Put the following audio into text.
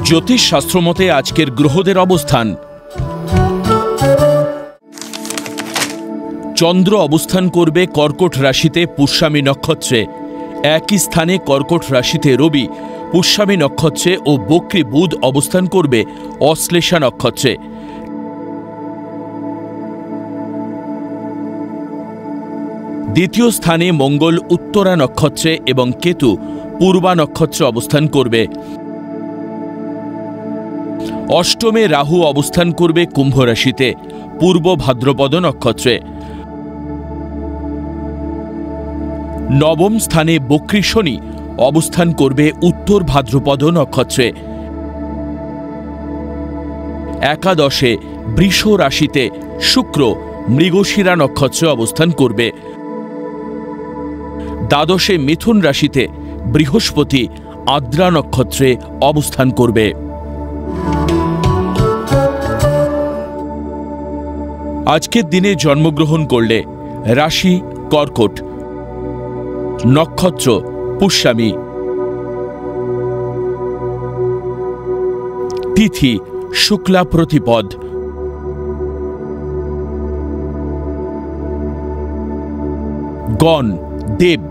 জ্যোতিষ শাস্ত্র মতে আজকের গ্রহদের অবস্থান। চন্দ্র অবস্থান করবে কর্কট রাশিতে পুষ্যামী নক্ষত্রে। একই স্থানে কর্কট রাশিতে রবি পুষ্যামী নক্ষত্রে ও বক্রী বুধ অবস্থান করবে অশ্লেষা নক্ষত্রে। দ্বিতীয় স্থানে মঙ্গল উত্তরা নক্ষত্রে এবং কেতু পূর্বা নক্ষত্রে অবস্থান করবে। অষ্টমে রাহু অবস্থান করবে কুম্ভ রাশিতে পূর্ব ভাদ্রপদ নক্ষত্রে। নবম স্থানে বক্রী শনি অবস্থান করবে উত্তর ভাদ্রপদ নক্ষত্রে। একাদশে বৃষ রাশিতে শুক্র মৃগশিরা নক্ষত্রে অবস্থান করবে। দ্বাদশে মিথুন রাশিতে বৃহস্পতি আদ্রা নক্ষত্রে অবস্থান করবে। আজকের দিনে জন্মগ্রহণ করলে রাশি কর্কট, নক্ষত্র পুষ্যামী, তিথি শুক্লা প্রতিপদ, গণ দেব,